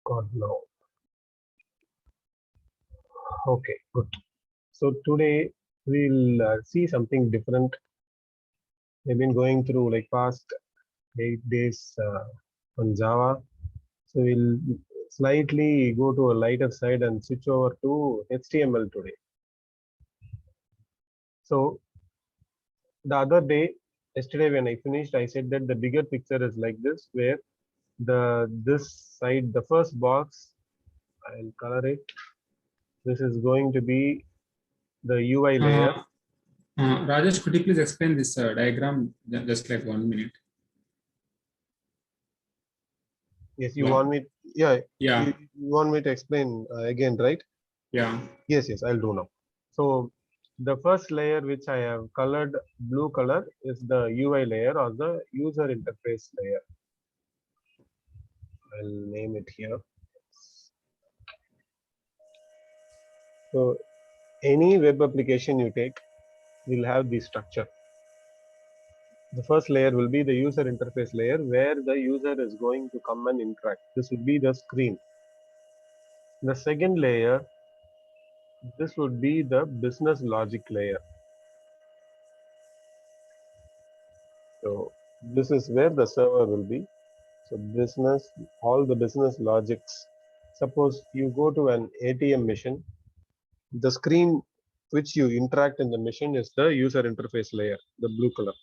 God now. Okay, good. So today we'll see something different. We've been going through like past 8 days on Java. So we'll slightly go to a lighter side and switch over to HTML today. So the other day, yesterday when I finished, I said that the bigger picture is like this, where this side, the first box, I'll color it. This is going to be the UI layer. Rajesh, could you please explain this diagram just like 1 minute? Yes, you want me? Yeah. Yeah. You want me to explain again, right? Yeah. Yes, I'll do now. So the first layer which I have colored blue color is the UI layer or the user interface layer. I'll name it here. So any web application you take will have this structure. The first layer will be the user interface layer where the user is going to come and interact. This will be the screen. The second layer, this would be the business logic layer. So this is where the server will be. So business, all the business logics. Suppose you go to an ATM machine, the screen which you interact in the machine is the user interface layer, the blue color.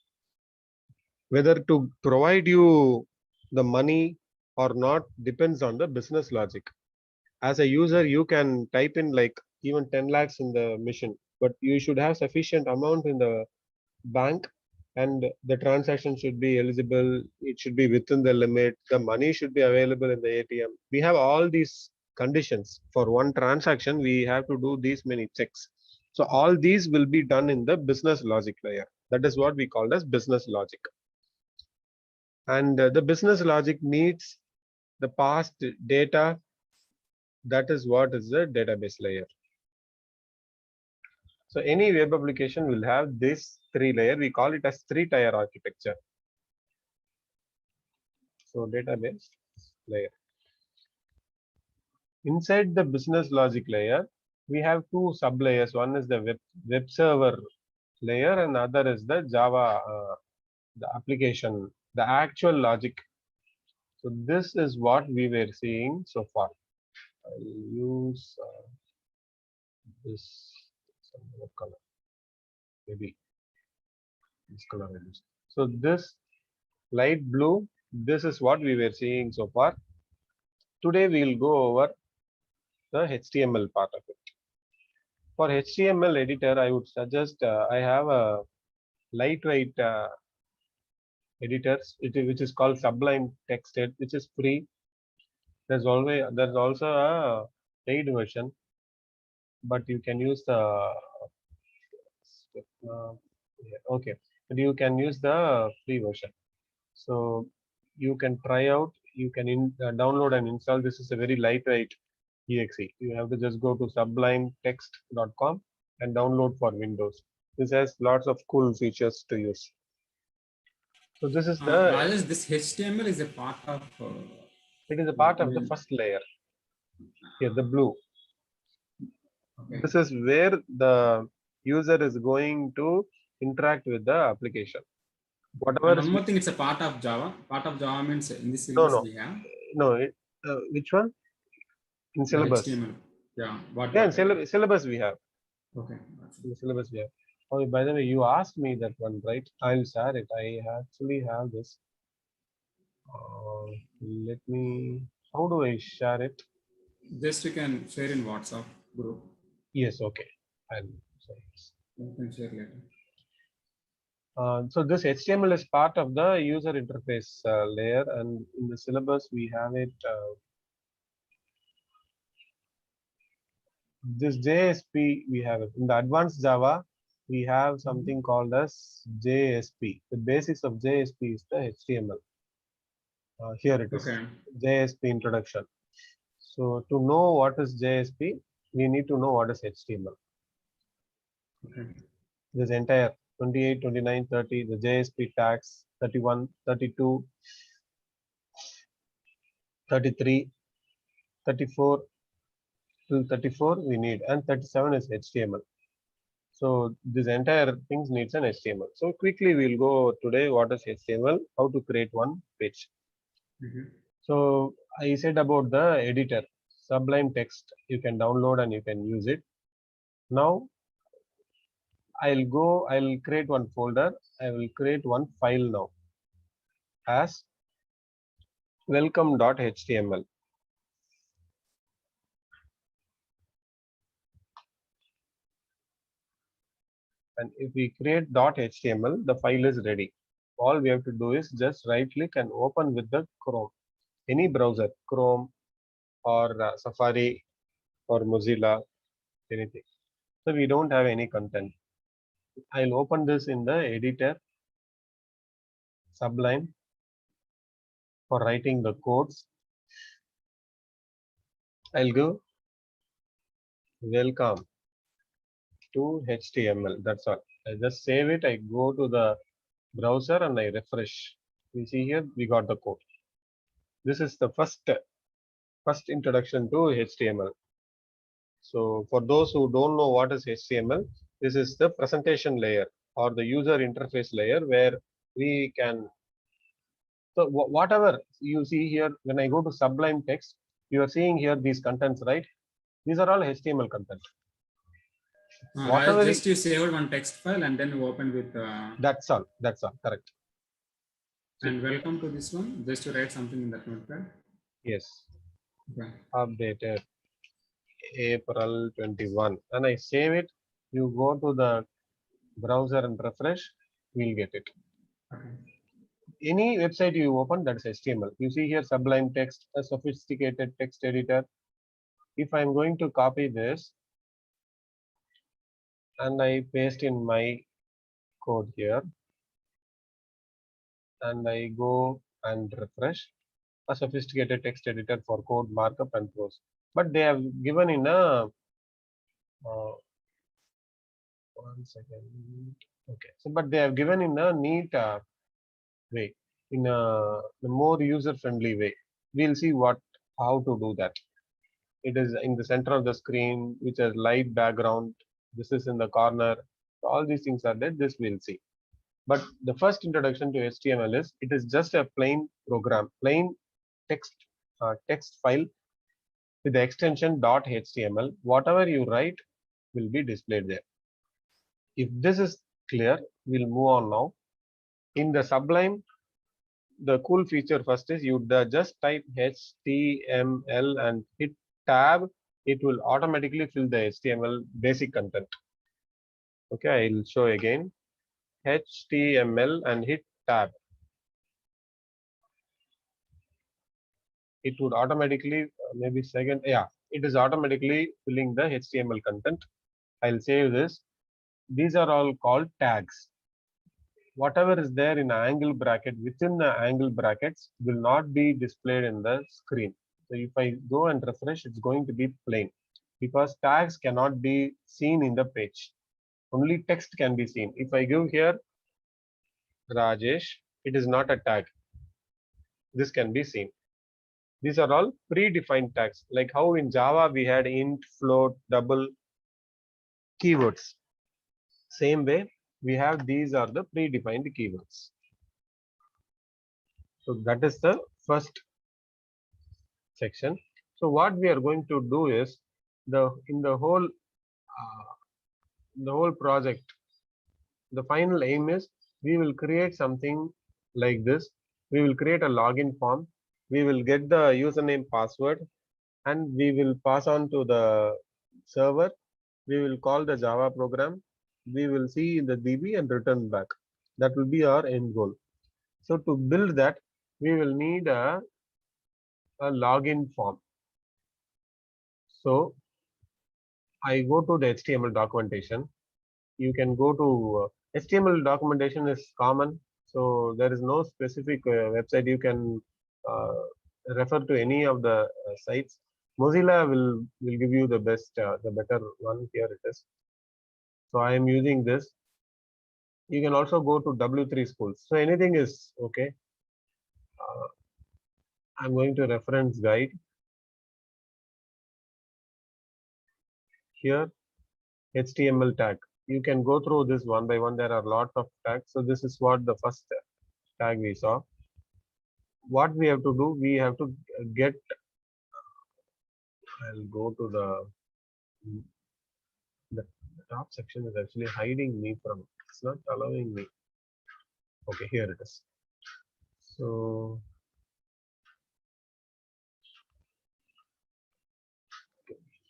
Whether to provide you the money or not depends on the business logic. As a user, you can type in like even 10 lakhs in the machine, but you should have sufficient amount in the bank and the transaction should be eligible. It should be within the limit. The money should be available in the ATM. We have all these conditions for one transaction. We have to do these many checks. So all these will be done in the business logic layer. That is what we call as business logic. And the business logic needs the past data. That is what is the database layer. So any web application will have this three layer. We call it as three-tier architecture. So database layer. Inside the business logic layer, we have two sub layers. One is the web server layer, and other is the Java, the application, the actual logic. So this is what we were seeing so far. I'll use this some other color, maybe this color I use. So this light blue, this is what we were seeing so far. Today we'll go over the HTML part of it. For HTML editor, I would suggest I have a lightweight editors, which is called Sublime Text Ed, which is free. There's also a paid version, but you can use the okay, but you can use the free version. So you can try out. You can download and install. This is a very lightweight exe. You have to just go to sublimetext.com and download for Windows. This has lots of cool features to use. So this is the Rajesh, this HTML is a part of it is a part of the first layer. Here, the blue. Okay. This is where the user is going to interact with the application. Whatever. One more thing, it's a part of Java. Part of Java means in this syllabus we have. No, which one? In syllabus. HTML. Yeah. In syllabus we have. Okay. In the syllabus we have. Oh, by the way, you asked me that one, right? I'll share it. I actually have this. Let me. How do I share it? Just you can share in WhatsApp group. Yes. Okay. I'll share this. You can share later. So this HTML is part of the user interface layer, and in the syllabus we have it. This JSP we have it in the advanced Java. We have something called as JSP. The basics of JSP is the HTML. Here it is. Okay. JSP introduction. So to know what is JSP, we need to know what is HTML. Okay. This entire 28, 29, 30, the JSP tags, 31, 32, 33, 34 till 34 we need, and 37 is HTML. So this entire things needs an HTML. So quickly we'll go today what is HTML, how to create one page. Mhm. So I said about the editor, Sublime Text. You can download and you can use it. Now I'll create one folder. I will create one file now as welcome.html. And if we create .html, the file is ready. All we have to do is just right click and open with the Chrome, any browser, Chrome or Safari or Mozilla, anything. So we don't have any content. I'll open this in the editor, Sublime, for writing the codes. I'll go welcome to HTML. That's all. I just save it. I go to the browser and I refresh. You see here we got the code. This is the first introduction to HTML. So for those who don't know what is HTML, this is the presentation layer or the user interface layer where we can. So whatever you see here, when I go to Sublime Text, you are seeing here these contents, right? These are all HTML content. Whatever Just you saved one text file and then you open with. that's all. That's all. Correct. So, And welcome to this one. Just to write something in that notepad. yes. Okay. Updated April 21, and I save it. You go to the browser and refresh, we'll get it. Okay. Any website you open, that's HTML. You see here Sublime Text, a sophisticated text editor. If I'm going to copy this and I paste in my code here and I go and refresh, a sophisticated text editor for code markup and prose. But they have given in a one second. Okay, so but they have given in a neat way, in a more user-friendly way. We'll see how to do that. It is in the center of the screen, which has light background. This is in the corner. All these things are there. This we'll see. But the first introduction to HTML is it is just a plain program, plain text text file with the extension .html. Whatever you write will be displayed there. If this is clear, we'll move on now. In the Sublime, the cool feature first is you just type HTML and hit tab. It will automatically fill the HTML basic content. Okay, I'll show again. HTML and hit tab. It would automatically, maybe second, yeah, it is automatically filling the HTML content. I'll save this. These are all called tags. Whatever is there in an angle bracket within the angle brackets will not be displayed in the screen. So if I go and refresh, it's going to be plain because tags cannot be seen in the page. Only text can be seen. If I give here Rajesh, it is not a tag. This can be seen. These are all predefined tags, like how in Java we had int, float, double keywords. Same way, we have these are the predefined keywords. So that is the first section. So what we are going to do is the whole project, the final aim is we will create something like this. We will create a login form. We will get the username password and we will pass on to the server. We will call the Java program. We will see in the DB and return back. That will be our end goal. So to build that, we will need a login form. So I go to the HTML documentation. You can go to HTML documentation is common. So there is no specific website. You can uh, refer to any of the sites. Mozilla will give you the better one. Here it is. So I am using this. You can also go to W3 schools. So anything is okay. I'm going to reference guide. here HTML tag. You can go through this one by one. There are a lot of tags. So this is what the first tag we saw. What we have to do, we have to get, I'll go to the top section is actually hiding me from, it's not allowing me. Okay, here it is. So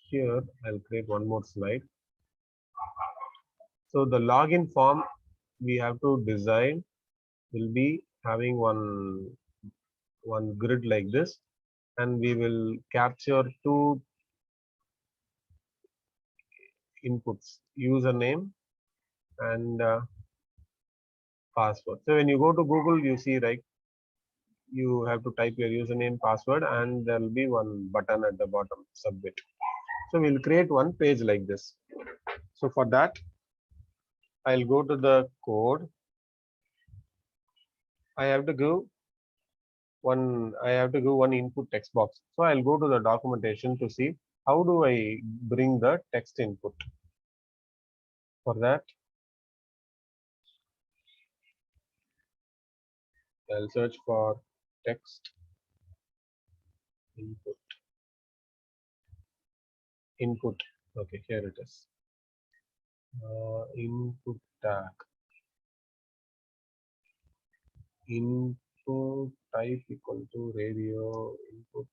here I'll create one more slide. So the login form we have to design will be having one grid like this, and we will capture two inputs, username and password. So when you go to Google, you see, right, you have to type your username, password, and there will be one button at the bottom, submit. So we'll create one page like this. So for that, I'll go to the code. I have to give one input text box. So I'll go to the documentation to see how do I bring the text input. For that, I'll search for text input. Okay, here it is. Input tag. Input type equal to radio input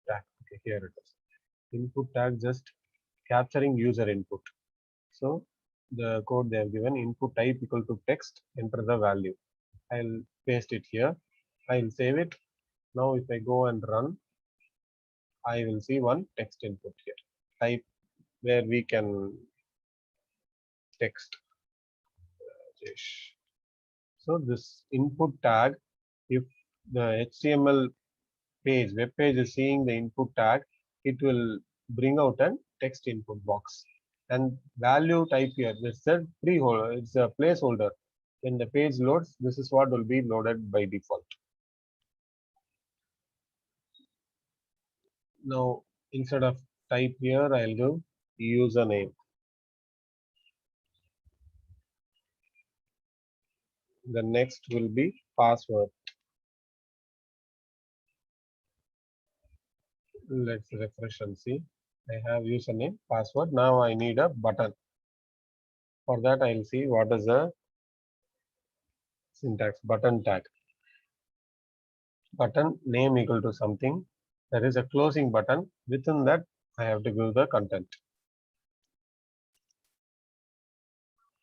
tag. Okay, here it is. Input tag just capturing user input. So the code they have given, input type equal to text, enter the value. I'll paste it here. I'll save it. Now if I go and run, I will see one text input here. Type where we can text. So this input tag, if the HTML web page is seeing the input tag, it will bring out a text input box. And value type here, this is a it's a placeholder. When the page loads, this is what will be loaded by default. Now, instead of type here, I'll give username. The next will be password. Let's refresh and see. I have username, password. Now I need a button. For that, I'll see what is the syntax. Button tag. Button name equal to something. There is a closing button. Within that, I have to give the content.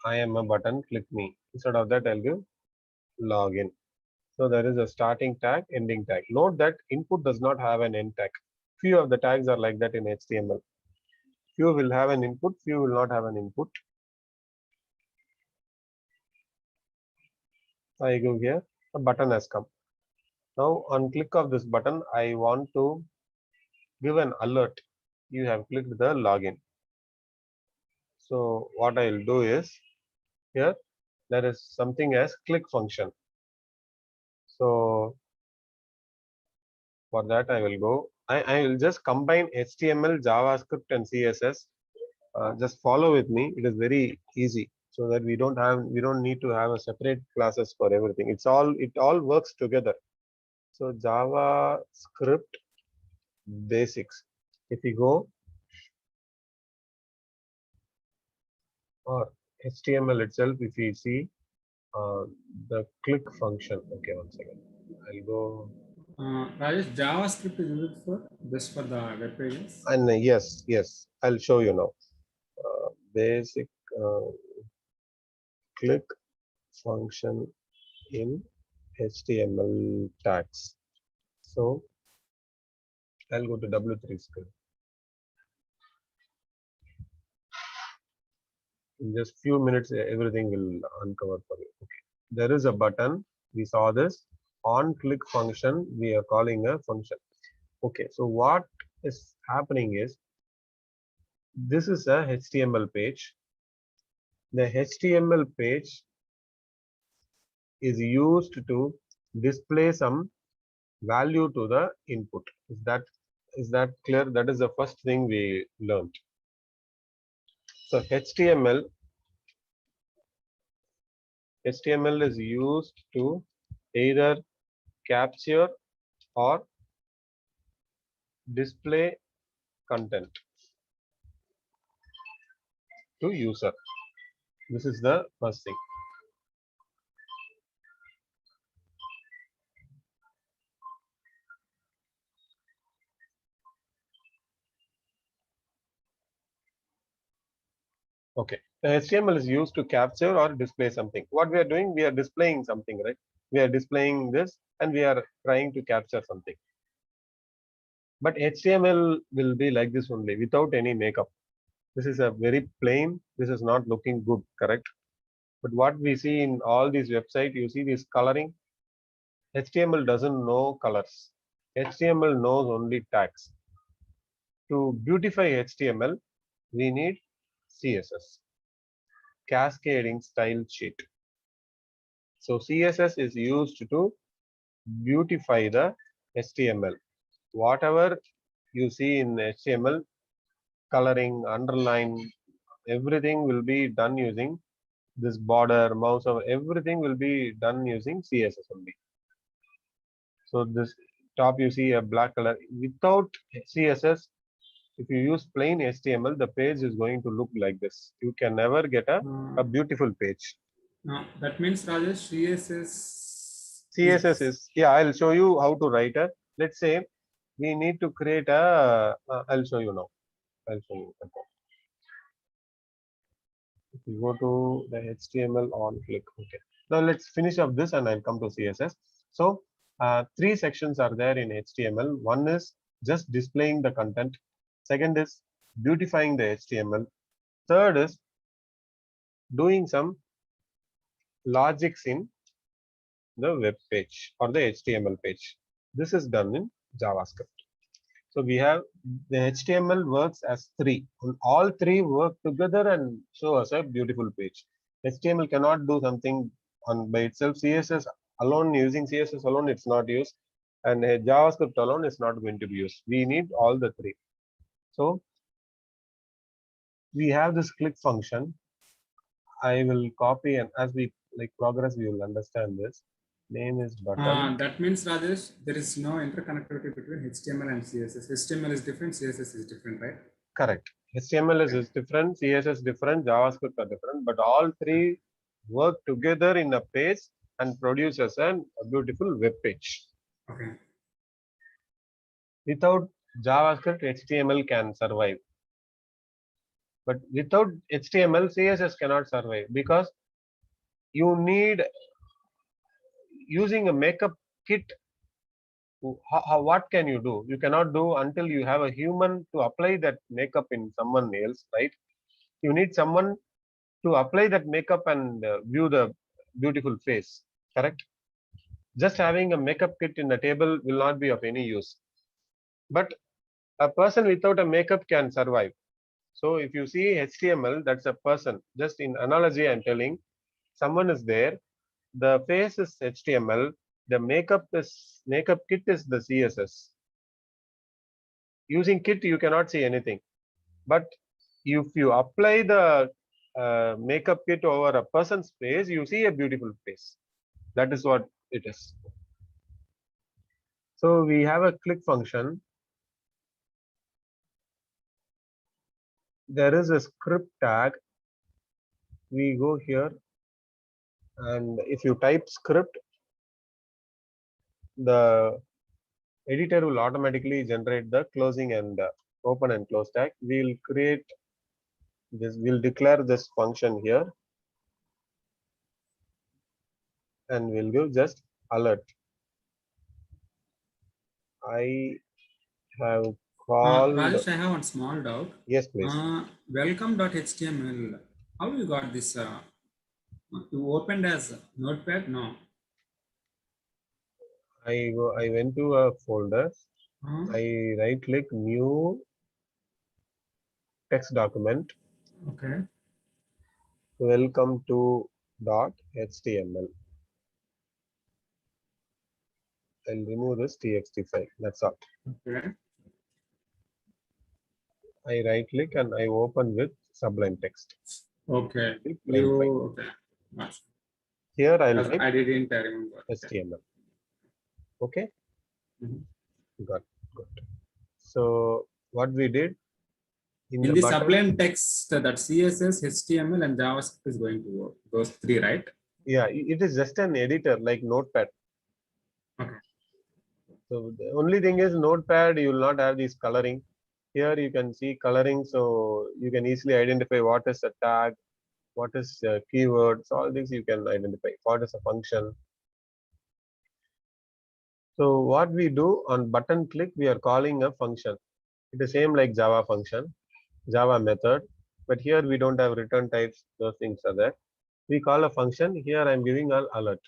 I am a button, click me. Instead of that, I'll give login. So there is a starting tag, ending tag. Note that input does not have an end tag. Few of the tags are like that in HTML. Few will have an input, few will not have an input. I go here, a button has come. Now on click of this button, I want to give an alert. You have clicked the login. So what I'll do is, here there is something as click function. So for that I will go, I will just combine HTML, JavaScript and CSS. Just follow with me. It is very easy, so that we don't need to have a separate classes for everything. It all works together. So JavaScript basics. If we go, or HTML itself, if we see the click function. Okay, one second. I'll go. Rajesh, JavaScript is used for just for the web pages. And yes, I'll show you now. Basic uh, click function in HTML tags. So I'll go to W3 script. In just few minutes, everything will uncover for you. Okay. There is a button. We saw this on click function. We are calling a function. Okay. So what is happening is, this is a HTML page. The HTML page is used to display some value to the input. Is that clear? That is the first thing we learned. So HTML is used to either capture or display content to user. This is the first thing. Okay. The HTML is used to capture or display something. What we are doing, we are displaying something, right? We are displaying this and we are trying to capture something. But HTML will be like this only without any makeup. This is a very plain, this is not looking good, correct? But what we see in all these websites, you see this coloring. HTML doesn't know colors. HTML knows only tags. To beautify HTML, we need CSS, cascading style sheet. So CSS is used to beautify the HTML. Whatever you see in HTML, coloring, underline, everything will be done using this border, mouse, or everything will be done using CSS only. So this top you see a black color. Without CSS, if you use plain HTML, the page is going to look like this. You can never get a beautiful page. That means Rajesh, CSS CSS is, yeah, I'll show you how to write it. Let's say we need to create I'll show you now. I'll show you. If you go to the HTML on click, okay. Now let's finish up this and I'll come to CSS. So three sections are there in HTML. One is just displaying the content. Second is beautifying the HTML. Third is doing some logics in the web page or the HTML page. This is done in JavaScript. So we have the HTML works as three. And all three work together and show us a beautiful page. HTML cannot do something on by itself. CSS alone, using CSS alone, it's not used. And JavaScript alone is not going to be used. We need all the three. So we have this click function. I will copy, and as we like progress, we will understand this. Name is button. that means Rajesh, there is no interconnectivity between HTML and CSS. HTML is different, CSS is different, right? Correct. HTML is different, CSS different, JavaScript are different, but all three work together in a page and produces a beautiful web page. Okay. Without JavaScript, HTML can survive. But without HTML, CSS cannot survive because you need using a makeup kit. What can you do? You cannot do until you have a human to apply that makeup in someone else, right? You need someone to apply that makeup and view the beautiful face, correct? Just having a makeup kit in the table will not be of any use. But a person without a makeup can survive. So if you see HTML, that's a person. Just in analogy, I'm telling, someone is there. The face is HTML. The makeup kit is the CSS. Using kit, you cannot see anything. But if you apply the makeup kit over a person's face, you see a beautiful face. That is what it is. So we have a click function. There is a script tag. We go here, and if you type script, the editor will automatically generate the closing and open and close tag. We'll create this, we'll declare this function here, and we'll give just alert. I have called. Rajesh, I have one small doubt. Yes, please. Welcome.html. How you got this? You opened as Notepad? No. I went to a folder. I right click new text document. Okay. Welcome to .html. I'll remove this txt file. That's all. Okay. I right click and I open with Sublime Text. Okay. Plain fine. Okay. Nice. Here I'll Because type I didn't remember. HTML. Okay. Mhm. Got good. So what we did in In the the button, Sublime Text, that CSS, HTML, and JavaScript is going to work. Those three, right? yeah, it is just an editor like Notepad. Okay. So the only thing is Notepad, you will not have this coloring. Here you can see coloring, so you can easily identify what is a tag, what is keywords, all these you can identify. What is a function? So what we do on button click, we are calling a function. It is same like Java function, Java method, but here we don't have return types. Those things are there. We call a function. Here I am giving an alert.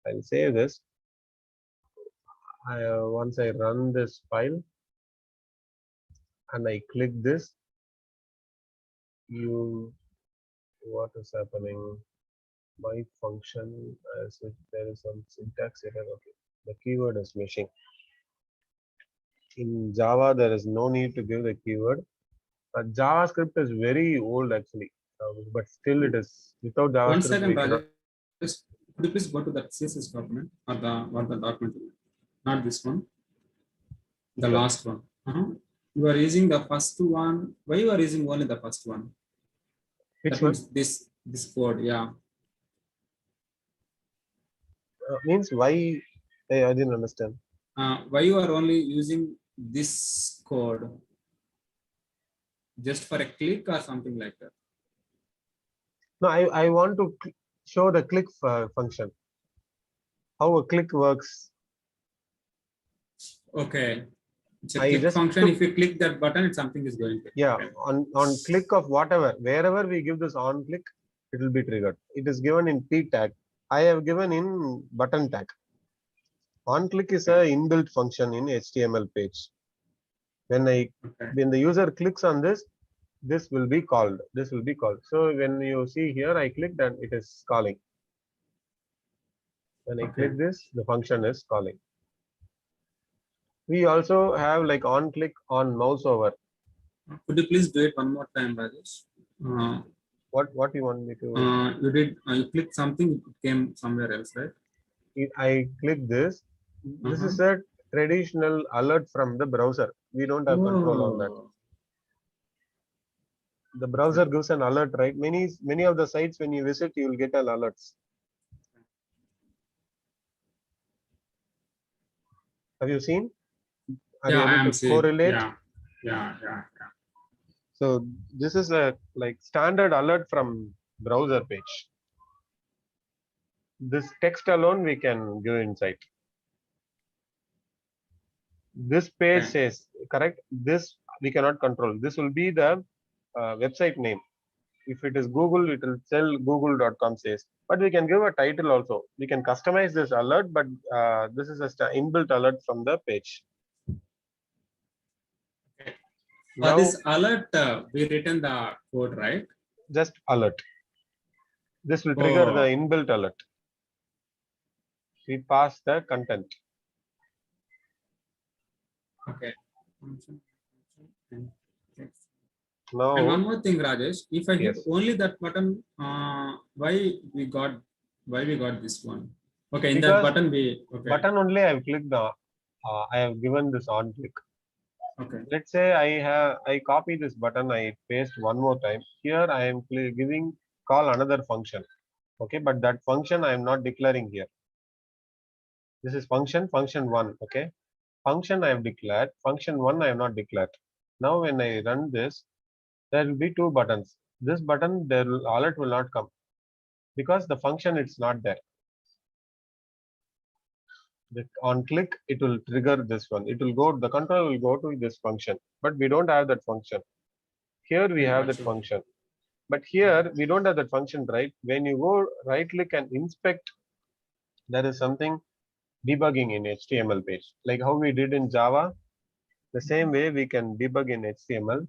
I'll save this. Once I run this file and I click this, you what is happening? My function as if there is some syntax error. Okay, the keyword is missing. In Java, there is no need to give the keyword. JavaScript is very old actually, but still it is without One JavaScript second, we cannot. Rajesh. Could you please go to that CSS document or the document? Not this one, the Sure. last one. You are using the first one. Why you are using only the first one? Which That one? means this code, yeah. Means why? I didn't understand. Why you are only using this code just for a click or something like that? No, I want to show the click function. How a click works. Okay, it's a I click just function. took, If you click that button, it's something is going to. yeah, Okay. on click of whatever, wherever we give this on click, it will be triggered. It is given in P tag. I have given in button tag. On click is a inbuilt function in HTML page. When I Okay. when the user clicks on this, this will be called. This will be called. So when you see here, I click that it is calling. When I Okay. click this, the function is calling. We also have like on click on mouse over. Could you please do it one more time, Rajesh? What you want me to? You did. You clicked something. It came somewhere else, right? I click this. This Uh-huh. is a traditional alert from the browser. We don't have control on that. Oh. The Okay. browser gives an alert, right? Many of the sites when you visit, you will get an alerts. Have you seen? Are you Yeah, I able am to seeing. correlate? Yeah. Yeah. Yeah. Yeah. So this is a like standard alert from browser page. This text alone we can give inside. This page Okay. says correct. This we cannot control. This will be the website name. If it is Google, it will tell google.com says. But we can give a title also. We can customize this alert, but this is a inbuilt alert from the page. Okay. For Now this alert, we written the code, right? just alert. This will trigger the Oh. inbuilt alert. We pass the content. Okay. Function, and text. And one Now, more thing, Rajesh. If I hit yes, only that button, why we got this one? Okay, in that because button we okay. button only I have clicked the, I have given this on click. Okay. Let's say I copy this button, I paste one more time. Here I am giving call another function. Okay, but that function I am not declaring here. This is function one. Okay, function I have declared, function one I have not declared. Now when I run this, there will be two buttons. This button, the alert will not come because the function it's not there. On click, it will trigger this one. It will go, the control will go to this function, but we don't have that function. Here we Okay, have that got you. function, but here we don't have that function, right? When you go right click and inspect, there is something debugging in HTML page, like how we did in Java. The same way we can debug in HTML.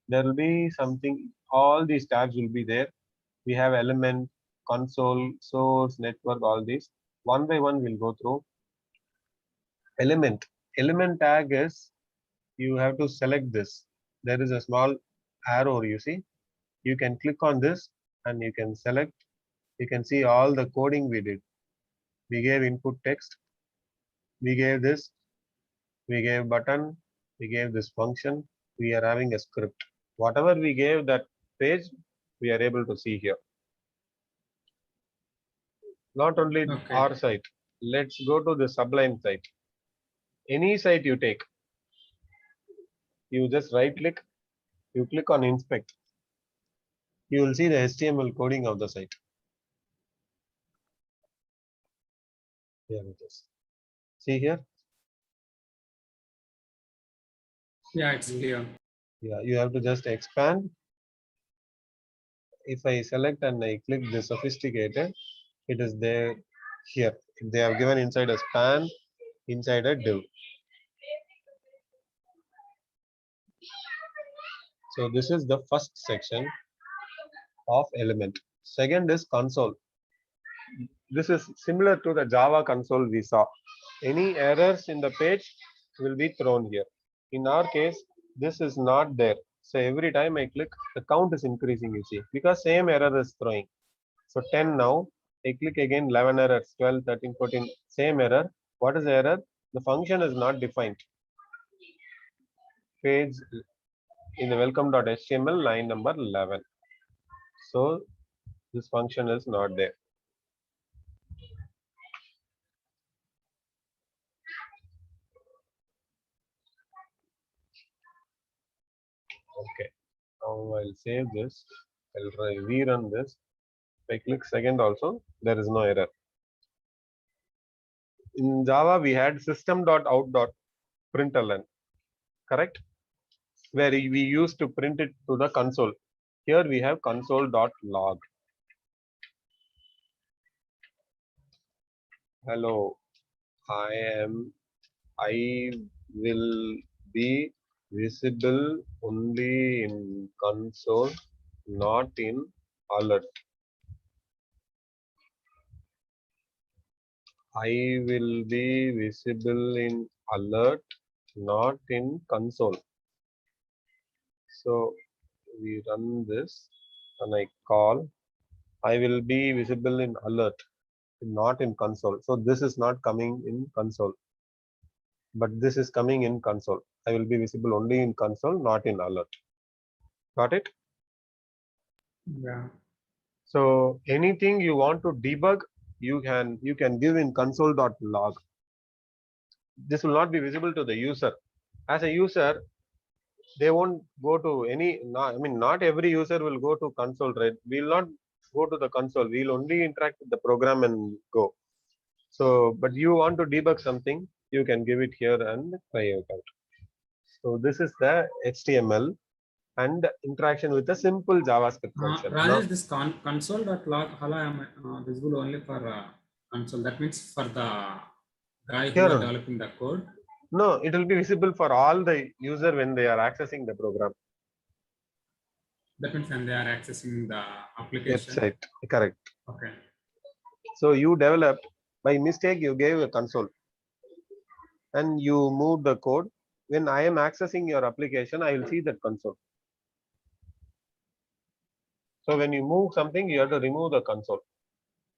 There will be something, all these tabs will be there. We have element, console, source, network, all these. One by one we'll go through. Element. Element tag is you have to select this. There is a small arrow, you see. You can click on this and you can select. You can see all the coding we did. We gave input text, we gave this, we gave button, we gave this function, we are having a script. Whatever we gave that page, we are able to see here. Not only Okay. our site, let's go to the Sublime site. Any site you take, you just right click, you click on inspect, you will see the HTML coding of the site. Here it is. See here? Yeah, it's clear. Yeah, you have to just expand. If I select and I click the sophisticated, it is there here. They have given inside a span, inside a div. So this is the first section of element. Second is console. This is similar to the Java console we saw. Any errors in the page will be thrown here. In our case, this is not there. So every time I click, the count is increasing, you see, because same error is throwing. So 10 now, I click again, 11 errors, 12, 13, 14, same error. What is the error? The function is not defined. Page in the welcome.html line number 11. So this function is not there. Okay, now I'll save this. I'll rerun this. If I click second also, there is no error. In Java, we had system.out.println, correct? Where we used to print it to the console. Here we have console.log. Hello, I will be visible only in console, not in alert. I will be visible in alert, not in console. So we run this and I call. I will be visible in alert, not in console. So this is not coming in console, but this is coming in console. I will be visible only in console, not in alert. Got it? Yeah. So anything you want to debug, you can give in console.log. This will not be visible to the user. As a user, they won't go to any. I mean, not every user will go to console, right? We'll not go to the console. We'll only interact with the program and go. So, but you want to debug something, you can give it here and try it out. So this is the HTML and interaction with a simple JavaScript function. Now, Rajesh, this console.log, hello, am visible only for console. That means for the guy who are here, developing the code. no, it will be visible for all the user when they are accessing the program. That means when they are accessing the application. Website, correct. Okay. So you developed, by mistake, you gave a console and you moved the code. When I am accessing your application, I will see that console. So when you move something, you have to remove the console.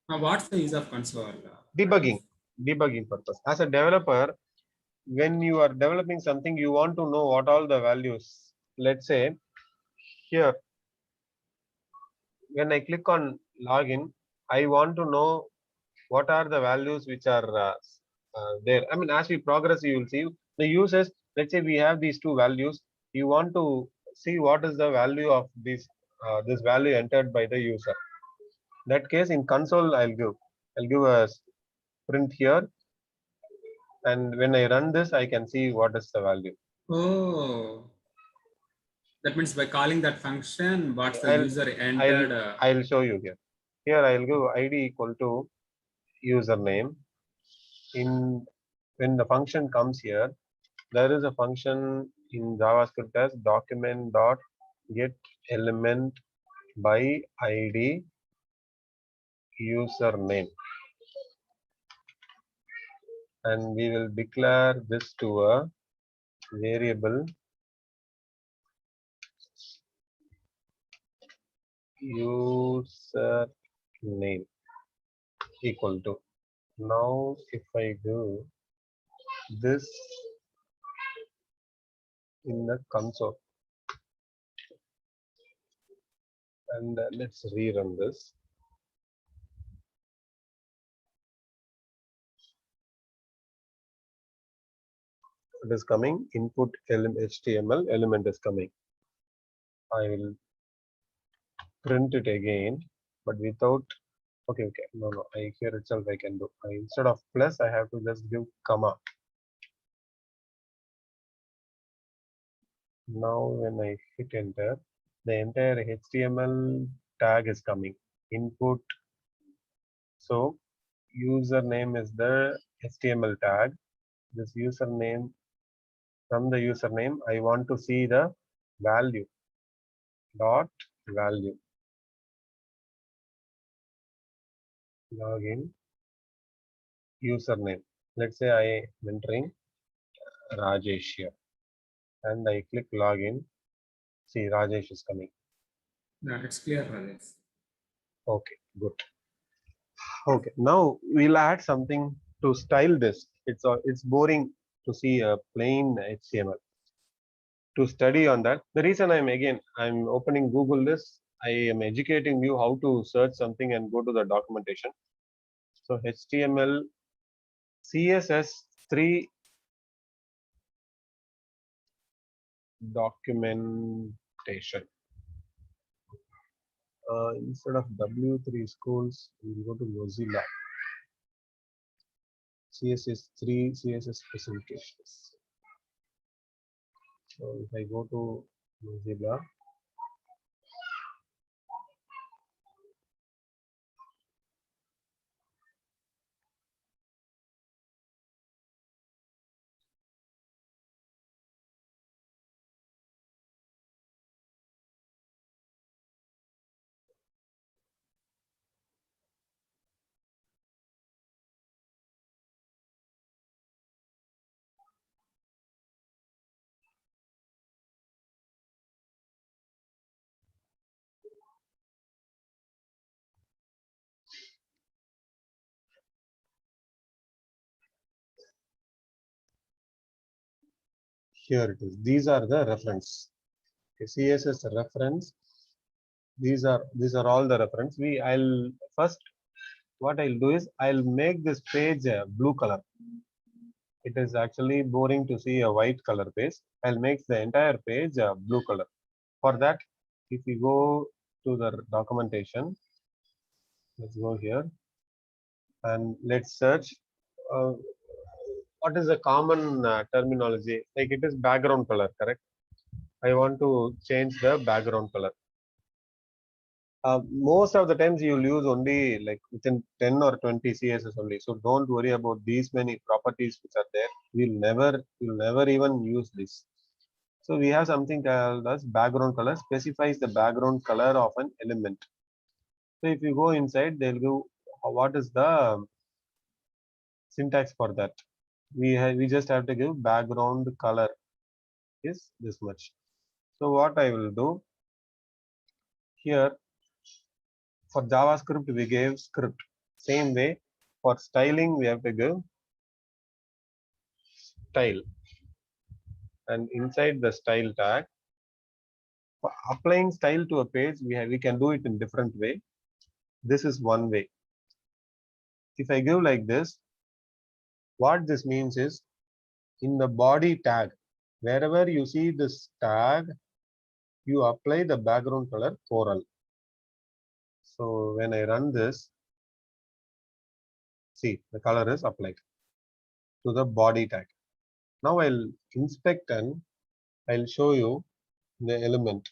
Now, what's the use of console? Debugging, debugging purpose. As a developer, when you are developing something, you want to know what all the values. Let's say here, when I click on login, I want to know what are the values which are there. I mean, as we progress, you will see the users. Let's say we have these two values. You want to see what is the value of this value entered by the user. That case in console, I'll give a print here, and when I run this, I can see what is the value. Oh, that means by calling that function, what's the I'll user I'll entered? I'll show you here. Here I'll give ID equal to username. In when the function comes here, there is a function in JavaScript as document dot get element by ID username, and we will declare this to a variable user name equal to. Now if I do this in the console and let's rerun this. It is coming input HTML element is coming. I will print it again, but without. Okay, no, I here itself I can do. Instead of plus, I have to just give comma. Now when I hit enter, the entire HTML tag is coming. Input. So username is the HTML tag. This username, from the username, I want to see the value dot value. Login username. Let's say I am entering Rajesh here, and I click login. See, Rajesh is coming. Yeah, it's clear, Rajesh. Okay, good. Okay, now we'll add something to style this. It's boring to see a plain HTML. To study on that, the reason I'm opening Google this. I am educating you how to search something and go to the documentation. So HTML, CSS3 documentation. Instead of W3 schools, we'll go to Mozilla. CSS3 CSS specifications. So if I go to Mozilla, here it is. These are the reference. Okay, CSS reference. These are all the reference. I'll first what I'll do is I'll make this page a blue color. It is actually boring to see a white color page. I'll make the entire page a blue color. For that, if we go to the documentation, let's go here and let's search. Uh, what is a common terminology? Like it is background color, correct? I want to change the background color. Most of the times you'll use only like within 10 or 20 CSS only. So don't worry about these many properties which are there. You'll never even use this. So we have something called as background color, specifies the background color of an element. So if you go inside, they'll go, what is the syntax for that? We just have to give background color is this much. So what I will do here, for JavaScript we gave script. Same way for styling we have to give style, and inside the style tag, for applying style to a page we can do it in different way. This is one way. If I give like this, what this means is in the body tag, wherever you see this tag, you apply the background color coral. So when I run this, see the color is applied to the body tag. Now I'll inspect and I'll show you the element.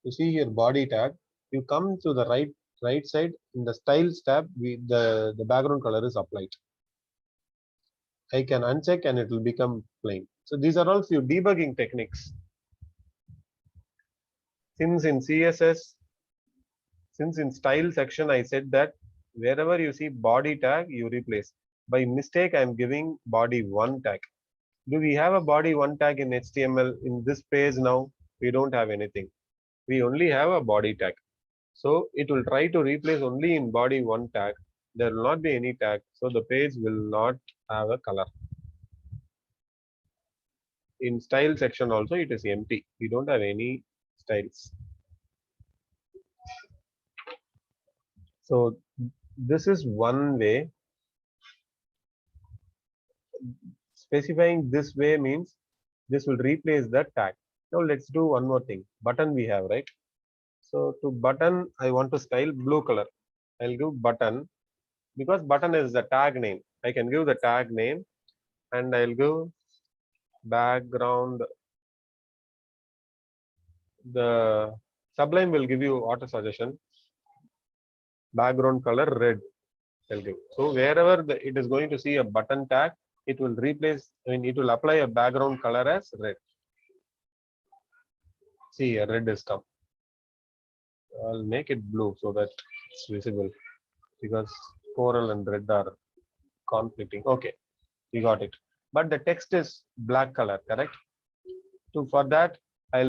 You see here body tag. You come to the right side in the styles tab. The background color is applied. I can uncheck and it will become plain. So these are all few debugging techniques. Since in CSS, since in style section I said that wherever you see body tag, you replace. By mistake, I am giving body 1 tag. Do we have a body 1 tag in HTML in this page now? We don't have anything. We only have a body tag. So it will try to replace only in body one tag. There will not be any tag. So the page will not have a color. In style section also it is empty. We don't have any styles. So this is one way. Specifying this way means this will replace the tag. Now let's do one more thing. Button we have, right? So to button, I want to style blue color. I'll give button because button is the tag name. I can give the tag name and I'll give background. The Sublime will give you auto suggestion. Background color red. I'll give. So wherever it is going to see a button tag, it will replace. I mean, it will apply a background color as red. See, a red is come. I'll make it blue so that it's visible because coral and red are conflicting. Okay, we got it. But the text is black color, correct? So for that,